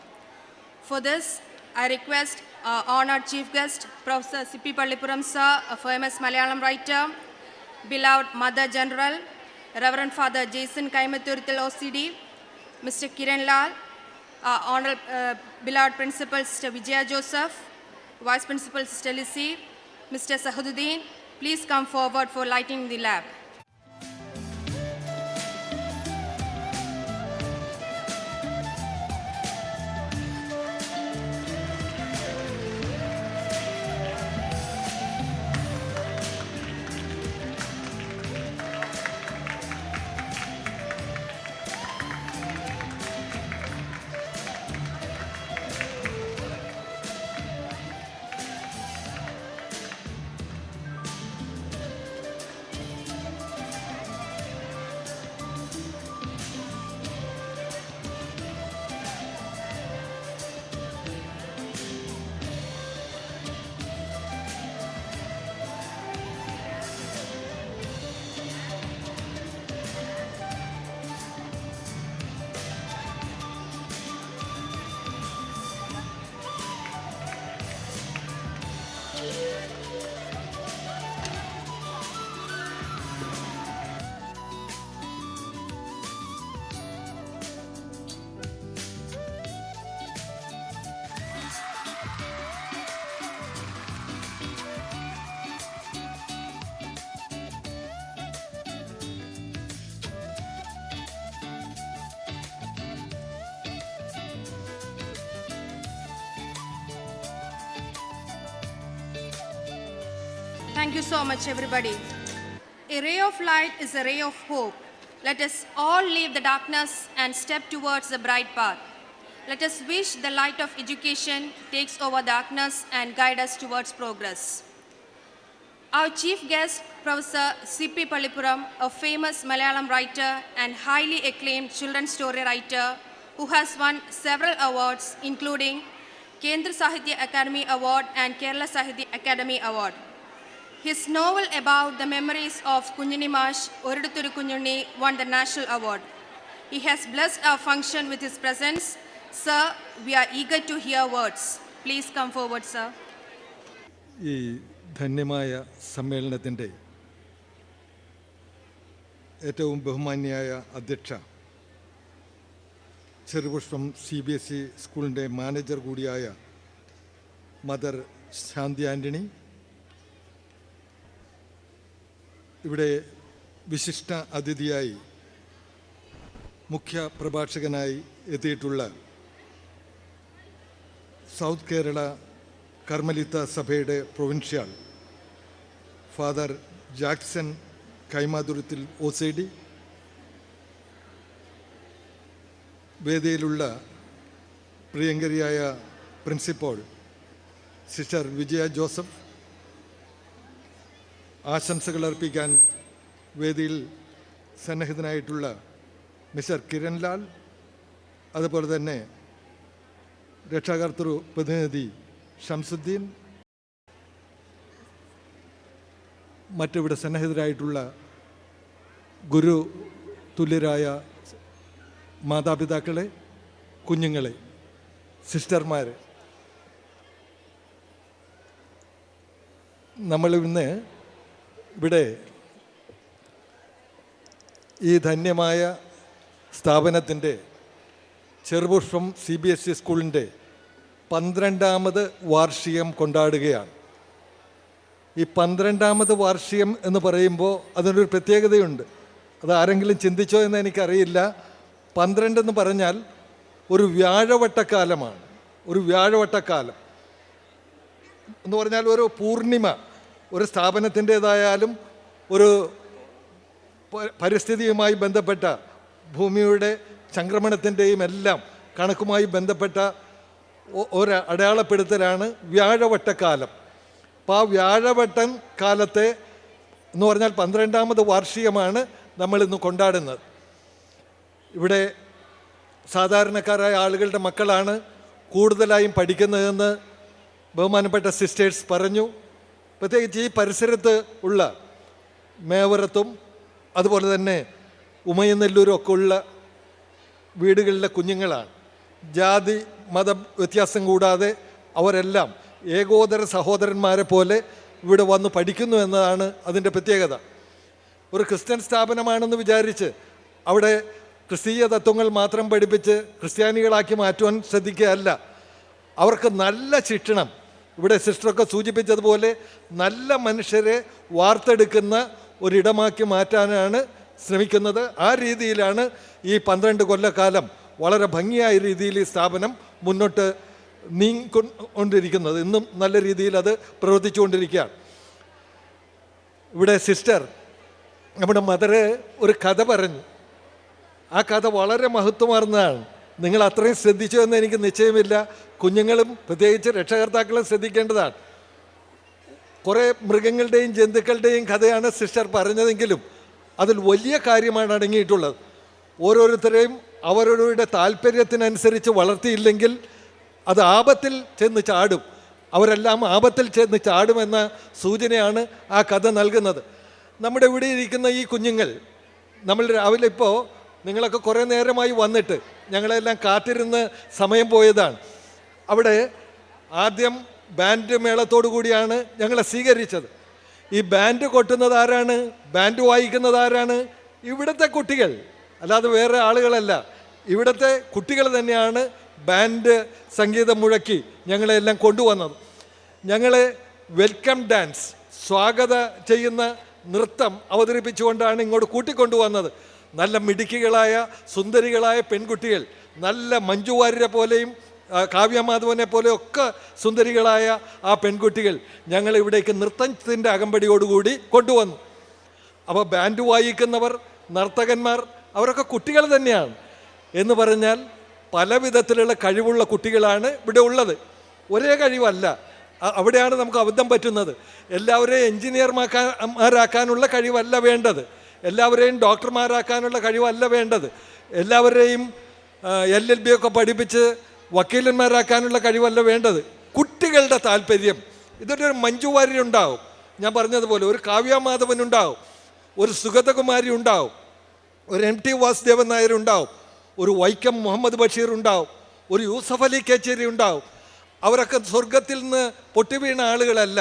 For this, I request our honored chief guest, Professor C.P. Pallipuram sir, a famous Malayalam writer, beloved Mother General, Reverend Father Jason Kaimathurithil OCD, Mr. Kiran Lal, our honorable beloved Principal Sister Vijaya Joseph, Vice Principal Sister Lissy, Mr. Sahaduddin, please come forward for lighting the lamp. Thank you so much, everybody. A ray of light is a ray of hope. Let us all leave the darkness and step towards the bright path. Let us wish the light of education takes over darkness and guide us towards progress. Our chief guest, Professor C.P. Pallipuram, a famous Malayalam writer and highly acclaimed children's story writer who has won several awards, including Kendra Sahitya Academy Award and Kerala Sahitya Academy Award. His novel about the memories of Kunjuni Mash, Oriduthuru Kunjuni, won the National Award. He has blessed our function with his presence. Sir, we are eager to hear words. Please come forward, sir. ഈ ധന്യമായ സമ്മേളനത്തിൻ്റെ ഏറ്റവും ബഹുമാന്യായ അധ്യക്ഷ, ചെറുപുഷ്പം CBSE സ്കൂളിൻ്റെ മാനേജർ കൂടിയായ മദർ ശാന്തി ആൻ്റണി, ഇവിടെ വിശിഷ്ട അതിഥിയായി മുഖ്യ പ്രഭാഷകനായി എത്തിയിട്ടുള്ള സൗത്ത് കേരള കർമ്മലിത്ത സഭയുടെ provincial father Jackson Kaimathuruthil OCD, വേദിയിലുള്ള പ്രിയങ്കരിയായ പ്രിൻസിപ്പൽ സിസ്റ്റർ വിജയ ജോസഫ്, ആശംസകൾ അർപ്പിക്കാൻ വേദിയിൽ സന്നിഹിതനായിട്ടുള്ള മിസ്റ്റർ കിരൺലാൽ, അതുപോലെ തന്നെ രക്ഷാകർതൃ പ്രതിനിധി ഷംസുദ്ദീൻ, മറ്റിവിടെ സന്നിഹിതരായിട്ടുള്ള ഗുരു തുല്യരായ മാതാപിതാക്കളെ, കുഞ്ഞുങ്ങളെ, സിസ്റ്റർമാരെ, നമ്മളിന്ന് ഇവിടെ ഈ ധന്യമായ സ്ഥാപനത്തിൻ്റെ ചെറുപുഷ്പം CBSE സ്കൂളിൻ്റെ 12ാമത് വാർഷികം കൊണ്ടാടുകയാണ്. ഈ 12ാമത് വാർഷികം എന്ന് പറയുമ്പോൾ അതിനൊരു പ്രത്യേകതയുണ്ട്. അത് ആരെങ്കിലും ചിന്തിച്ചോ എന്ന് എനിക്കറിയില്ല. 12 എന്ന് പറഞ്ഞാൽ ഒരു വ്യാഴവട്ടക്കാലമാണ്. ഒരു വ്യാഴവട്ടക്കാലം എന്ന് പറഞ്ഞാൽ ഒരു പൂർണിമ, ഒരു സ്ഥാപനത്തിൻ്റേതായാലും ഒരു പരിസ്ഥിതിയുമായി ബന്ധപ്പെട്ട ഭൂമിയുടെ ചംക്രമണത്തിൻ്റെയും എല്ലാം കണക്കുമായി ബന്ധപ്പെട്ട ഒരു അടയാളപ്പെടുത്തലാണ് വ്യാഴവട്ടക്കാലം. അപ്പോൾ ആ വ്യാഴവട്ടൻ കാലത്തെ എന്ന് പറഞ്ഞാൽ 12ാമത് വാർഷികമാണ് നമ്മളിന്ന് കൊണ്ടാടുന്നത്. ഇവിടെ സാധാരണക്കാരായ ആളുകളുടെ മക്കളാണ് കൂടുതലായും പഠിക്കുന്നതെന്ന് ബഹുമാനപ്പെട്ട സിസ്റ്റേഴ്സ് പറഞ്ഞു. പ്രത്യേകിച്ച് ഈ പരിസരത്ത് ഉള്ള മേവറത്തും അതുപോലെ തന്നെ ഉമയനെല്ലൂരും ഒക്കെ ഉള്ള വീടുകളിലെ കുഞ്ഞുങ്ങളാണ്. ജാതി മത വ്യത്യാസം കൂടാതെ അവരെല്ലാം ഏകോദര സഹോദരന്മാരെ പോലെ ഇവിടെ വന്ന് പഠിക്കുന്നു എന്നതാണ് അതിൻ്റെ പ്രത്യേകത. ഒരു ക്രിസ്ത്യൻ സ്ഥാപനമാണെന്ന് വിചാരിച്ച് അവിടെ ക്രിസ്തീയ തത്വങ്ങൾ മാത്രം പഠിപ്പിച്ച് ക്രിസ്ത്യാനികളാക്കി മാറ്റുവാൻ ശ്രദ്ധിക്കുകയല്ല. അവർക്ക് നല്ല ശിക്ഷണം, ഇവിടെ സിസ്റ്ററൊക്കെ സൂചിപ്പിച്ചതുപോലെ നല്ല മനുഷ്യരെ വാർത്തെടുക്കുന്ന ഒരിടമാക്കി മാറ്റാനാണ് ശ്രമിക്കുന്നത്. ആ രീതിയിലാണ് ഈ 12 കൊല്ലക്കാലം വളരെ ഭംഗിയായ രീതിയിൽ ഈ സ്ഥാപനം മുന്നോട്ട് നീങ്ങിക്കൊണ്ടിരിക്കുന്നത്. ഇന്നും നല്ല രീതിയിൽ അത് പ്രവർത്തിച്ചുകൊണ്ടിരിക്കുകയാണ്. ഇവിടെ സിസ്റ്റർ നമ്മുടെ മദർ ഒരു കഥ പറഞ്ഞു. ആ കഥ വളരെ മഹത്വമാർന്നതാണ്. നിങ്ങൾ അത്രയും ശ്രദ്ധിച്ചു എന്ന് എനിക്ക് നിശ്ചയമില്ല. കുഞ്ഞുങ്ങളും പ്രത്യേകിച്ച് രക്ഷകർത്താക്കളും ശ്രദ്ധിക്കേണ്ടതാണ്. കുറേ മൃഗങ്ങളുടെയും ജന്തുക്കളുടെയും കഥയാണ് സിസ്റ്റർ പറഞ്ഞതെങ്കിലും അതിൽ വലിയ കാര്യമാണ് അടങ്ങിയിട്ടുള്ളത്. ഓരോരുത്തരെയും അവരവരുടെ താല്പര്യത്തിനനുസരിച്ച് വളർത്തിയില്ലെങ്കിൽ അത് ആപത്തിൽ ചെന്ന് ചാടും. അവരെല്ലാം ആപത്തിൽ ചെന്ന് ചാടുമെന്ന സൂചനയാണ് ആ കഥ നൽകുന്നത്. നമ്മുടെ ഇവിടെ ഇരിക്കുന്ന ഈ കുഞ്ഞുങ്ങൾ, നമ്മൾ രാവിലെ ഇപ്പോൾ നിങ്ങളൊക്കെ കുറേ നേരമായി വന്നിട്ട് ഞങ്ങളെല്ലാം കാത്തിരുന്ന് സമയം പോയതാണ്. അവിടെ ആദ്യം ബാൻഡ് മേളത്തോടു കൂടിയാണ് ഞങ്ങളെ സ്വീകരിച്ചത്. ഈ ബാൻഡ് കൊട്ടുന്നത് ആരാണ്? ബാൻഡ് വായിക്കുന്നത് ആരാണ്? ഇവിടുത്തെ കുട്ടികൾ, അല്ലാതെ വേറെ ആളുകളല്ല. ഇവിടുത്തെ കുട്ടികൾ തന്നെയാണ് ബാൻഡ് സംഗീതം മുഴക്കി ഞങ്ങളെല്ലാം കൊണ്ടുവന്നത്. ഞങ്ങളെ വെൽക്കം ഡാൻസ്, സ്വാഗത ചെയ്യുന്ന നൃത്തം അവതരിപ്പിച്ചുകൊണ്ടാണ് ഇങ്ങോട്ട് കൂട്ടിക്കൊണ്ടുവന്നത്. നല്ല മിടുക്കികളായ സുന്ദരികളായ പെൺകുട്ടികൾ, നല്ല മഞ്ജു വാര്യരെ പോലെയും കാവ്യമാധവനെ പോലെയൊക്കെ സുന്ദരികളായ ആ പെൺകുട്ടികൾ ഞങ്ങൾ ഇവിടേക്ക് നൃത്തത്തിൻ്റെ അകമ്പടിയോടുകൂടി കൊണ്ടുവന്നു. അപ്പോൾ ബാൻഡ് വായിക്കുന്നവർ, നർത്തകന്മാർ, അവരൊക്കെ കുട്ടികൾ തന്നെയാണ്. എന്ന് പറഞ്ഞാൽ പല വിധത്തിലുള്ള കഴിവുള്ള കുട്ടികളാണ് ഇവിടെ ഉള്ളത്. ഒരേ കഴിവല്ല, അവിടെയാണ് നമുക്ക് അബദ്ധം പറ്റുന്നത്. എല്ലാവരെയും എൻജിനീയർമാരാക്കാനുള്ള കഴിവല്ല വേണ്ടത്, എല്ലാവരെയും ഡോക്ടർമാരാക്കാനുള്ള കഴിവല്ല വേണ്ടത്, എല്ലാവരെയും LLB ഒക്കെ പഠിപ്പിച്ച് വക്കീലന്മാരാക്കാനുള്ള കഴിവല്ല വേണ്ടത്. കുട്ടികളുടെ താല്പര്യം. ഇതൊരു മഞ്ജു വാര്യർ ഉണ്ടാവും, ഞാൻ പറഞ്ഞതുപോലെ ഒരു കാവ്യമാധവൻ ഉണ്ടാവും, ഒരു സുഗതകുമാരി ഉണ്ടാവും, ഒരു MT വാസുദേവൻ നായർ ഉണ്ടാവും, ഒരു വൈക്കം മുഹമ്മദ് ബഷീർ ഉണ്ടാവും, ഒരു യൂസഫ് അലി കേച്ചേരി ഉണ്ടാവും. അവരൊക്കെ സ്വർഗത്തിൽ നിന്ന് പൊട്ടിവീണ ആളുകളല്ല.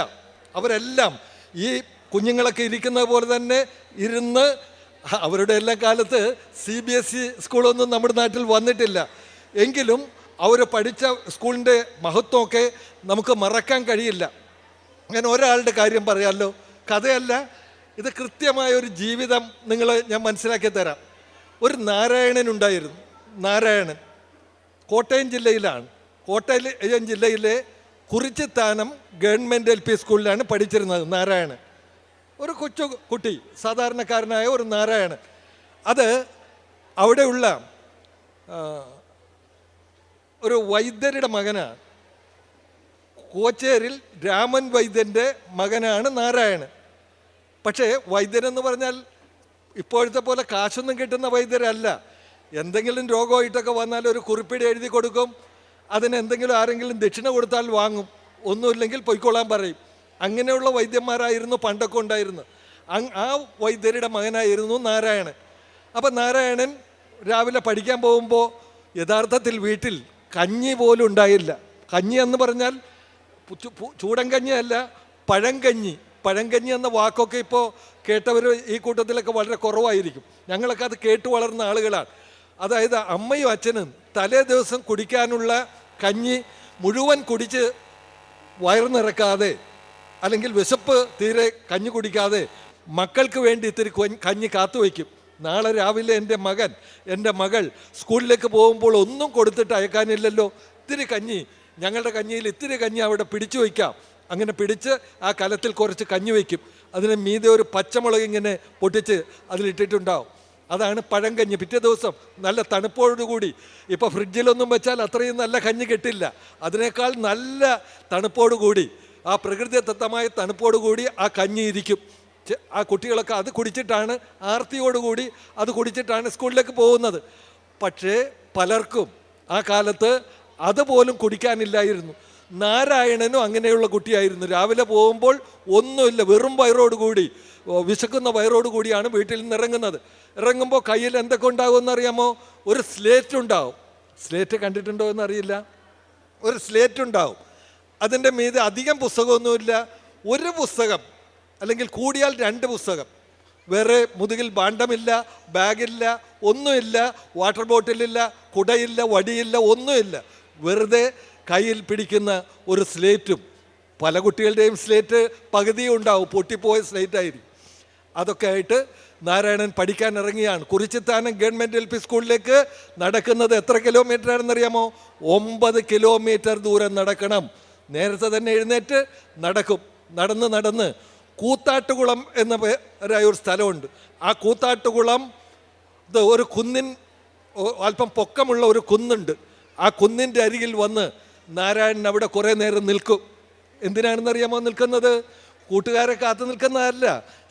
അവരെല്ലാം ഈ കുഞ്ഞുങ്ങളൊക്കെ ഇരിക്കുന്നത് പോലെ തന്നെ ഇരുന്ന്, അവരുടെ എല്ലാ കാലത്ത് CBSE സ്കൂളൊന്നും നമ്മുടെ നാട്ടിൽ വന്നിട്ടില്ല. എങ്കിലും അവർ പഠിച്ച സ്കൂളിൻ്റെ മഹത്വമൊക്കെ നമുക്ക് മറക്കാൻ കഴിയില്ല. ഞാൻ ഒരാളുടെ കാര്യം പറയാമല്ലോ, കഥയല്ല, ഇത് കൃത്യമായ ഒരു ജീവിതം ഞാൻ മനസ്സിലാക്കി തരാം. ഒരു നാരായണൻ ഉണ്ടായിരുന്നു. നാരായണൻ കോട്ടയം ജില്ലയിലാണ്. കോട്ടയം ജില്ലയിലെ കുറിച്ചിത്താനം ഗവൺമെൻറ് LP സ്കൂളിലാണ് പഠിച്ചിരുന്നത് നാരായണൻ. ഒരു കൊച്ചു കുട്ടി, സാധാരണക്കാരനായ ഒരു നാരായണൻ. അത് അവിടെയുള്ള ഒരു വൈദ്യരുടെ മകനാണ്. കോച്ചേരിൽ രാമൻ വൈദ്യൻ്റെ മകനാണ് നാരായണൻ. പക്ഷേ വൈദ്യരെന്ന് പറഞ്ഞാൽ ഇപ്പോഴത്തെ പോലെ കാശൊന്നും കിട്ടുന്ന വൈദ്യരല്ല. എന്തെങ്കിലും രോഗമായിട്ടൊക്കെ വന്നാൽ ഒരു കുറിപ്പീട് എഴുതി കൊടുക്കും, അതിന് എന്തെങ്കിലും ആരെങ്കിലും ദക്ഷിണ കൊടുത്താൽ വാങ്ങും, ഒന്നുമില്ലെങ്കിൽ പൊയ്ക്കൊള്ളാൻ പറയും. അങ്ങനെയുള്ള വൈദ്യന്മാരായിരുന്നു പണ്ടൊക്കെ ഉണ്ടായിരുന്നു. ആ വൈദ്യരുടെ മകനായിരുന്നു നാരായണൻ. അപ്പം നാരായണൻ രാവിലെ പഠിക്കാൻ പോകുമ്പോൾ യഥാർത്ഥത്തിൽ വീട്ടിൽ കഞ്ഞി പോലും ഉണ്ടായില്ല. കഞ്ഞി എന്ന് പറഞ്ഞാൽ ചൂടൻ കഞ്ഞിയല്ല, പഴങ്കഞ്ഞി. പഴങ്കഞ്ഞി എന്ന വാക്കൊക്കെ ഇപ്പോൾ കേട്ടവർ ഈ കൂട്ടത്തിലൊക്കെ വളരെ കുറവായിരിക്കും. ഞങ്ങളൊക്കെ അത് കേട്ട് വളർന്ന ആളുകളാണ്. അതായത് അമ്മയും അച്ഛനും തലേ ദിവസം കുടിക്കാനുള്ള കഞ്ഞി മുഴുവൻ കുടിച്ച് വയറ് നിറക്കാതെ, അല്ലെങ്കിൽ വിശപ്പ് തീരെ കഞ്ഞി കുടിക്കാതെ മക്കൾക്ക് വേണ്ടി ഇത്തിരി കഞ്ഞി കാത്തുവയ്ക്കും. നാളെ രാവിലെ എൻ്റെ മകൾ സ്കൂളിലേക്ക് പോകുമ്പോൾ ഒന്നും കൊടുത്തിട്ട് അയക്കാനില്ലല്ലോ, ഇത്തിരി കഞ്ഞി, ഞങ്ങളുടെ കഞ്ഞിയിൽ ഇത്തിരി കഞ്ഞി അവിടെ പിടിച്ചു വയ്ക്കാം. അങ്ങനെ പിടിച്ച് ആ കലത്തിൽ കുറച്ച് കഞ്ഞി വയ്ക്കും. അതിന് മീതെ ഒരു പച്ചമുളക് ഇങ്ങനെ പൊട്ടിച്ച് അതിലിട്ടിട്ടുണ്ടാവും. അതാണ് പഴങ്കഞ്ഞി. പിറ്റേ ദിവസം നല്ല തണുപ്പോടുകൂടി, ഇപ്പോൾ ഫ്രിഡ്ജിലൊന്നും വെച്ചാൽ അത്രയും നല്ല കഞ്ഞി കിട്ടില്ല, അതിനേക്കാൾ നല്ല തണുപ്പോടുകൂടി, ആ പ്രകൃതിദത്തമായ തണുപ്പോടുകൂടി ആ കഞ്ഞി ഇരിക്കും. ആ കുട്ടികളൊക്കെ അത് കുടിച്ചിട്ടാണ്, ആർത്തിയോടുകൂടി അത് കുടിച്ചിട്ടാണ് സ്കൂളിലേക്ക് പോകുന്നത്. പക്ഷേ പലർക്കും ആ കാലത്ത് അതുപോലും കുടിക്കാനില്ലായിരുന്നു. നാരായണനും അങ്ങനെയുള്ള കുട്ടിയായിരുന്നു. രാവിലെ പോകുമ്പോൾ ഒന്നുമില്ല, വെറും വയറോടുകൂടി, വിശക്കുന്ന വയറോടുകൂടിയാണ് വീട്ടിൽ നിന്ന് ഇറങ്ങുന്നത്. ഇറങ്ങുമ്പോൾ കയ്യിൽ എന്തൊക്കെ ഉണ്ടാകുമെന്ന് അറിയാമോ? ഒരു സ്ലേറ്റ് ഉണ്ടാവും. സ്ലേറ്റ് കണ്ടിട്ടുണ്ടോ എന്നറിയില്ല. ഒരു സ്ലേറ്റ് ഉണ്ടാവും. അതിൻ്റെ മീതെ അധികം പുസ്തകമൊന്നുമില്ല, ഒരു പുസ്തകം അല്ലെങ്കിൽ കൂടിയാൽ 2 പുസ്തകം. വേറെ മുതുകിൽ ഭാണ്ഡമില്ല, ബാഗില്ല, ഒന്നുമില്ല, വാട്ടർ ബോട്ടിലില്ല, കുടയില്ല, വടിയില്ല, ഒന്നുമില്ല. വെറുതെ കയ്യിൽ പിടിക്കുന്ന ഒരു സ്ലേറ്റും. പല കുട്ടികളുടെയും സ്ലേറ്റ് പകുതിയും ഉണ്ടാവും, പൊട്ടിപ്പോയ സ്ലേറ്റ് ആയിരിക്കും. അതൊക്കെ ആയിട്ട് നാരായണൻ പഠിക്കാൻ ഇറങ്ങിയാണ്. കുറിച്ചിത്താനം ഗവൺമെൻറ് LP സ്കൂളിലേക്ക് നടക്കുന്നത് എത്ര കിലോമീറ്റർ ആണെന്നറിയാമോ? 9 കിലോമീറ്റർ ദൂരം നടക്കണം. നേരത്തെ തന്നെ എഴുന്നേറ്റ് നടക്കും. നടന്ന് കൂത്താട്ടുകുളം എന്ന പേരായ ഒരു സ്ഥലമുണ്ട്. ആ കൂത്താട്ടുകുളം ഒരു കുന്നിൻ, അല്പം പൊക്കമുള്ള ഒരു കുന്നുണ്ട്. ആ കുന്നിൻ്റെ അരികിൽ വന്ന് നാരായണൻ അവിടെ കുറേ നേരം നിൽക്കും. എന്തിനാണെന്നറിയാമോ നിൽക്കുന്നത്? കൂട്ടുകാരെ കാത്തു നിൽക്കുന്നതല്ല,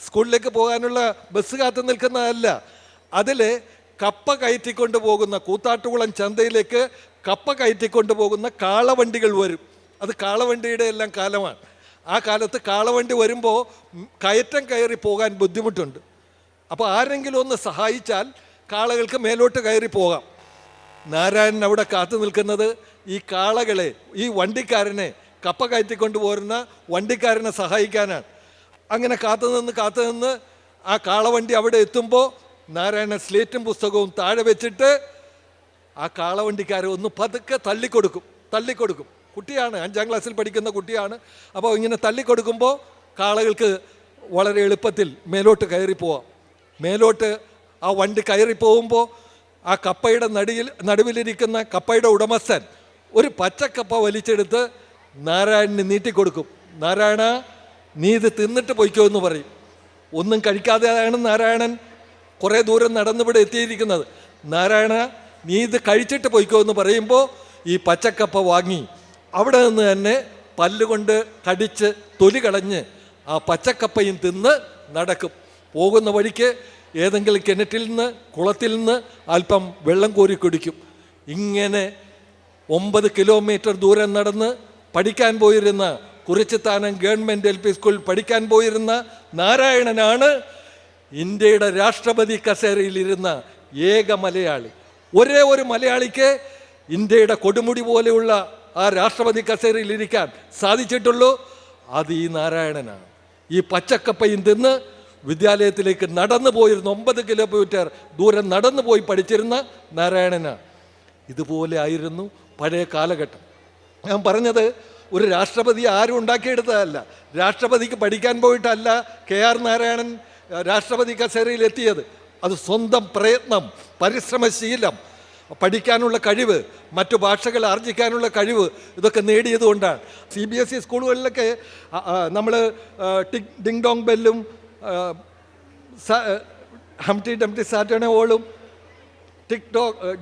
സ്കൂളിലേക്ക് പോകാനുള്ള ബസ് കാത്തു നിൽക്കുന്നതല്ല. അതിൽ കപ്പ കയറ്റിക്കൊണ്ട് പോകുന്ന, കൂത്താട്ടുകുളം ചന്തയിലേക്ക് കപ്പ കയറ്റിക്കൊണ്ട് പോകുന്ന കാളവണ്ടികൾ വരും. അത് കാളവണ്ടിയുടെ എല്ലാം കാലമാണ്. ആ കാലത്ത് കാളവണ്ടി വരുമ്പോൾ കയറ്റം കയറി പോകാൻ ബുദ്ധിമുട്ടുണ്ട്. അപ്പോൾ ആരെങ്കിലും ഒന്ന് സഹായിച്ചാൽ കാളകൾക്ക് മേലോട്ട് കയറി പോകാം. നാരായണൻ അവിടെ കാത്തു നിൽക്കുന്നത് ഈ കാളകളെ, ഈ വണ്ടിക്കാരനെ, കപ്പ കയറ്റിക്കൊണ്ട് പോരുന്ന വണ്ടിക്കാരനെ സഹായിക്കാനാണ്. അങ്ങനെ കാത്തുനിന്ന് ആ കാളവണ്ടി അവിടെ എത്തുമ്പോൾ നാരായണൻ സ്ലേറ്റും പുസ്തകവും താഴെ വെച്ചിട്ട് ആ കാളവണ്ടിക്കാരെ ഒന്ന് പതുക്കെ തള്ളിക്കൊടുക്കും. കുട്ടിയാണ്, 5ാം ക്ലാസ്സിൽ പഠിക്കുന്ന കുട്ടിയാണ്. അപ്പോൾ ഇങ്ങനെ തള്ളിക്കൊടുക്കുമ്പോൾ കാളകൾക്ക് വളരെ എളുപ്പത്തിൽ മേലോട്ട് കയറി പോവാം. മേലോട്ട് ആ വണ്ടി കയറി പോകുമ്പോൾ ആ കപ്പയുടെ നടുവിലിരിക്കുന്ന കപ്പയുടെ ഉടമസ്ഥൻ ഒരു പച്ചക്കപ്പ വലിച്ചെടുത്ത് നാരായണന് നീട്ടിക്കൊടുക്കും. നാരായണ, നീ ഇത് തിന്നിട്ട് പൊയ്ക്കോ എന്ന് പറയും. ഒന്നും കഴിക്കാതെയാണ് നാരായണൻ കുറേ ദൂരം നടന്നിവിടെ എത്തിയിരിക്കുന്നത്. നാരായണ, നീ ഇത് കഴിച്ചിട്ട് പൊയ്ക്കോ എന്ന് പറയുമ്പോൾ ഈ പച്ചക്കപ്പ വാങ്ങി അവിടെ നിന്ന് തന്നെ പല്ലുകൊണ്ട് കടിച്ച് തൊലി കളഞ്ഞ് ആ പച്ചക്കപ്പയും തിന്ന് നടക്കും. പോകുന്ന വഴിക്ക് ഏതെങ്കിലും കിണറ്റിൽ നിന്ന് കുളത്തിൽ നിന്ന് അല്പം വെള്ളം കോരി കുടിക്കും. ഇങ്ങനെ 9 കിലോമീറ്റർ ദൂരം നടന്ന് പഠിക്കാൻ പോയിരുന്ന കുറിച്ചിത്താനം ഗവൺമെൻറ് LP സ്കൂളിൽ പഠിക്കാൻ പോയിരുന്ന നാരായണനാണ് ഇന്ത്യയുടെ രാഷ്ട്രപതി കസേരയിലിരുന്ന ഏക മലയാളി. ഒരേ ഒരു മലയാളിക്ക് ഇന്ത്യയുടെ കൊടുമുടി പോലെയുള്ള ആ രാഷ്ട്രപതി കസേരയിൽ ഇരിക്കാൻ സാധിച്ചിട്ടുള്ളൂ. അത് ഈ നാരായണനാണ്. ഈ പച്ചക്കപ്പയും തിന്ന് വിദ്യാലയത്തിലേക്ക് നടന്നു പോയിരുന്ന 9 കിലോമീറ്റർ ദൂരം നടന്നു പോയി പഠിച്ചിരുന്ന നാരായണനാണ്. ഇതുപോലെ ആയിരുന്നു പഴയ കാലഘട്ടം. ഞാൻ പറഞ്ഞത് ഒരു രാഷ്ട്രപതി ആരും ഉണ്ടാക്കിയെടുത്തതല്ല. രാഷ്ട്രപതിക്ക് പഠിക്കാൻ പോയിട്ടല്ല KR നാരായണൻ രാഷ്ട്രപതി കസേരയിൽ എത്തിയത്. അത് സ്വന്തം പ്രയത്നം, പരിശ്രമശീലം, പഠിക്കാനുള്ള കഴിവ്, മറ്റു ഭാഷകൾ ആർജിക്കാനുള്ള കഴിവ്, ഇതൊക്കെ നേടിയതുകൊണ്ടാണ്. CBSE സ്കൂളുകളിലൊക്കെ നമ്മൾ ഡിങ് ഡോങ് ബെല്ലും ഹംറ്റി ഡംറ്റി സാറ്റർഡേ ഹോളും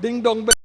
ഡിങ് ഡോങ് ബെൽ